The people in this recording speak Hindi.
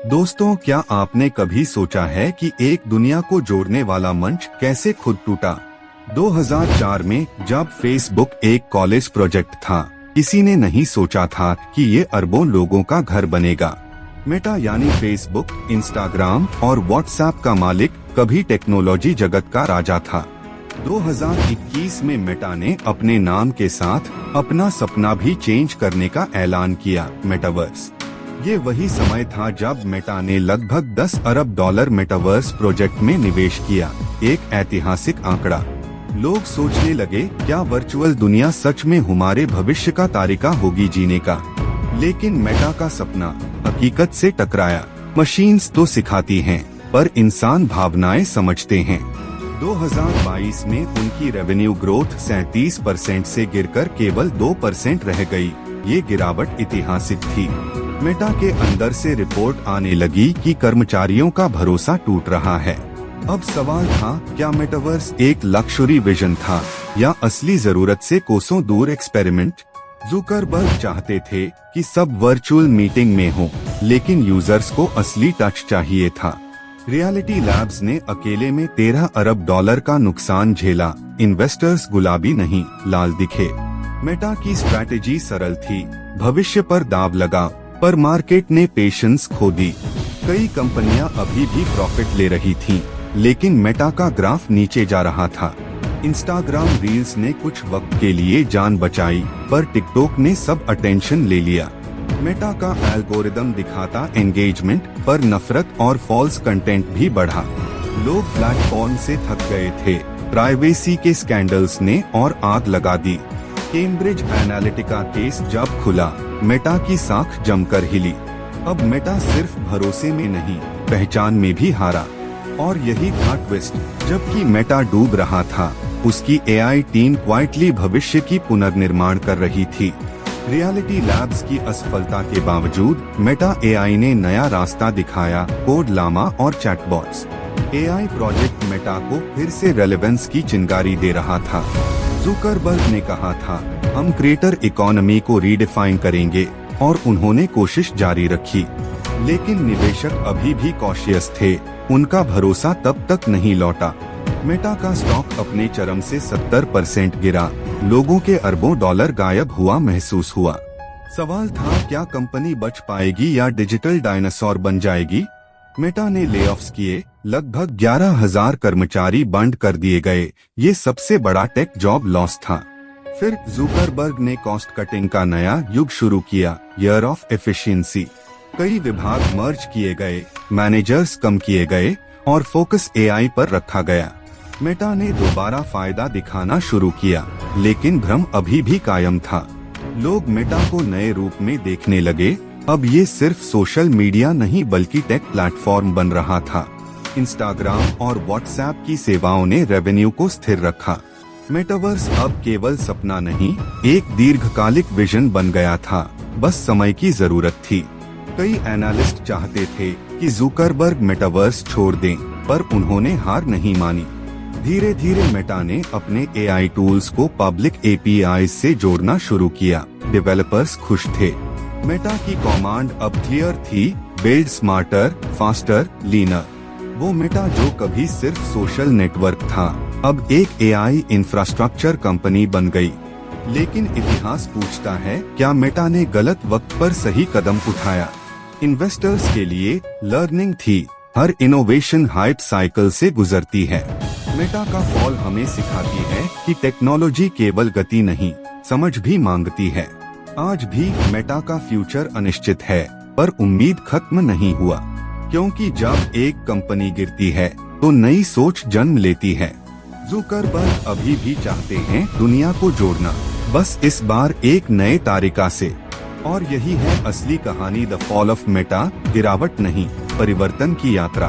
दोस्तों, क्या आपने कभी सोचा है कि एक दुनिया को जोड़ने वाला मंच कैसे खुद टूटा? 2004 में जब फेसबुक एक कॉलेज प्रोजेक्ट था, किसी ने नहीं सोचा था कि ये अरबों लोगों का घर बनेगा। मेटा यानी फेसबुक, इंस्टाग्राम और व्हाट्सएप का मालिक कभी टेक्नोलॉजी जगत का राजा था। 2021 में मेटा ने अपने नाम के साथ अपना सपना भी चेंज करने का ऐलान किया, मेटावर्स। ये वही समय था जब मेटा ने लगभग $10 अरब मेटावर्स प्रोजेक्ट में निवेश किया, एक ऐतिहासिक आंकड़ा। लोग सोचने लगे, क्या वर्चुअल दुनिया सच में हमारे भविष्य का तरीका होगी जीने का? लेकिन मेटा का सपना हकीकत से टकराया। मशीन्स तो सिखाती हैं, पर इंसान भावनाएं समझते हैं। 2022 में उनकी रेवेन्यू ग्रोथ 37% से गिरकर केवल 2% रह गई। ये गिरावट ऐतिहासिक थी। मेटा के अंदर से रिपोर्ट आने लगी कि कर्मचारियों का भरोसा टूट रहा है। अब सवाल था, क्या मेटावर्स एक लक्जरी विजन था या असली जरूरत से कोसों दूर एक्सपेरिमेंट? जुकरबर्ग चाहते थे कि सब वर्चुअल मीटिंग में हो, लेकिन यूजर्स को असली टच चाहिए था। रियलिटी लैब्स ने अकेले में $13 अरब का नुकसान झेला। इन्वेस्टर्स गुलाबी नहीं, लाल दिखे। मेटा की स्ट्रैटेजी सरल थी, भविष्य पर दाव लगा, पर मार्केट ने पेशेंस खो दी। कई कंपनियां अभी भी प्रॉफिट ले रही थीं, लेकिन मेटा का ग्राफ नीचे जा रहा था। इंस्टाग्राम रील्स ने कुछ वक्त के लिए जान बचाई, पर टिकटॉक ने सब अटेंशन ले लिया। मेटा का एल्गोरिदम दिखाता एंगेजमेंट, पर नफरत और फॉल्स कंटेंट भी बढ़ा। लोग प्लेटफॉर्म से थक गए थे। प्राइवेसी के स्कैंडल्स ने और आग लगा दी। कैम्ब्रिज एनालिटिका केस जब खुला, मेटा की साख जमकर हिली। अब मेटा सिर्फ भरोसे में नहीं, पहचान में भी हारा। और यही था ट्विस्ट, जबकि मेटा डूब रहा था, उसकी एआई टीम क्वाइटली भविष्य की पुनर्निर्माण कर रही थी। रियलिटी लैब्स की असफलता के बावजूद मेटा एआई ने नया रास्ता दिखाया, कोड लामा और चैटबॉट्स। एआई प्रोजेक्ट मेटा को फिर से रेलेवेंस की चिंगारी दे रहा था। जुकरबर्ग ने कहा था, हम क्रिएटर इकोनॉमी को रीडिफाइन करेंगे, और उन्होंने कोशिश जारी रखी। लेकिन निवेशक अभी भी कॉशियस थे, उनका भरोसा तब तक नहीं लौटा। मेटा का स्टॉक अपने चरम से 70% गिरा। लोगों के अरबों डॉलर गायब हुआ महसूस हुआ। सवाल था, क्या कंपनी बच पाएगी या डिजिटल डायनासोर बन जाएगी? मेटा ने लेऑफ्स किए, लगभग 11,000 कर्मचारी बंद कर दिए गए। ये सबसे बड़ा टेक जॉब लॉस था। फिर जुकरबर्ग ने कॉस्ट कटिंग का नया युग शुरू किया, ईयर ऑफ एफिशिएंसी। कई विभाग मर्ज किए गए, मैनेजर्स कम किए गए, और फोकस एआई पर रखा गया। मेटा ने दोबारा फायदा दिखाना शुरू किया, लेकिन भ्रम अभी भी कायम था। लोग मेटा को नए रूप में देखने लगे। अब ये सिर्फ सोशल मीडिया नहीं, बल्कि टेक प्लेटफॉर्म बन रहा था। इंस्टाग्राम और व्हाट्सएप की सेवाओं ने रेवेन्यू को स्थिर रखा। मेटावर्स अब केवल सपना नहीं, एक दीर्घकालिक विजन बन गया था। बस समय की जरूरत थी। कई एनालिस्ट चाहते थे कि जुकरबर्ग मेटावर्स छोड़ दें, पर उन्होंने हार नहीं मानी। धीरे धीरे मेटा ने अपने एआई टूल्स को पब्लिक एपीआई से जोड़ना शुरू किया। डेवलपर्स खुश थे। मेटा की कमांड अब क्लियर थी, बिल्ड स्मार्टर, फास्टर, लीनर। वो मेटा जो कभी सिर्फ सोशल नेटवर्क था, अब एक एआई इंफ्रास्ट्रक्चर कंपनी बन गई। लेकिन इतिहास पूछता है, क्या मेटा ने गलत वक्त पर सही कदम उठाया? इन्वेस्टर्स के लिए लर्निंग थी, हर इनोवेशन हाइप साइकिल से गुजरती है। मेटा का फॉल हमें सिखाती है कि टेक्नोलॉजी केवल गति नहीं, समझ भी मांगती है। आज भी मेटा का फ्यूचर अनिश्चित है, पर उम्मीद खत्म नहीं हुआ, क्योंकि जब एक कंपनी गिरती है तो नई सोच जन्म लेती है। जुकरबर्ग अभी भी चाहते हैं दुनिया को जोड़ना, बस इस बार एक नए तरीका से। और यही है असली कहानी, द फॉल ऑफ मेटा, गिरावट नहीं, परिवर्तन की यात्रा।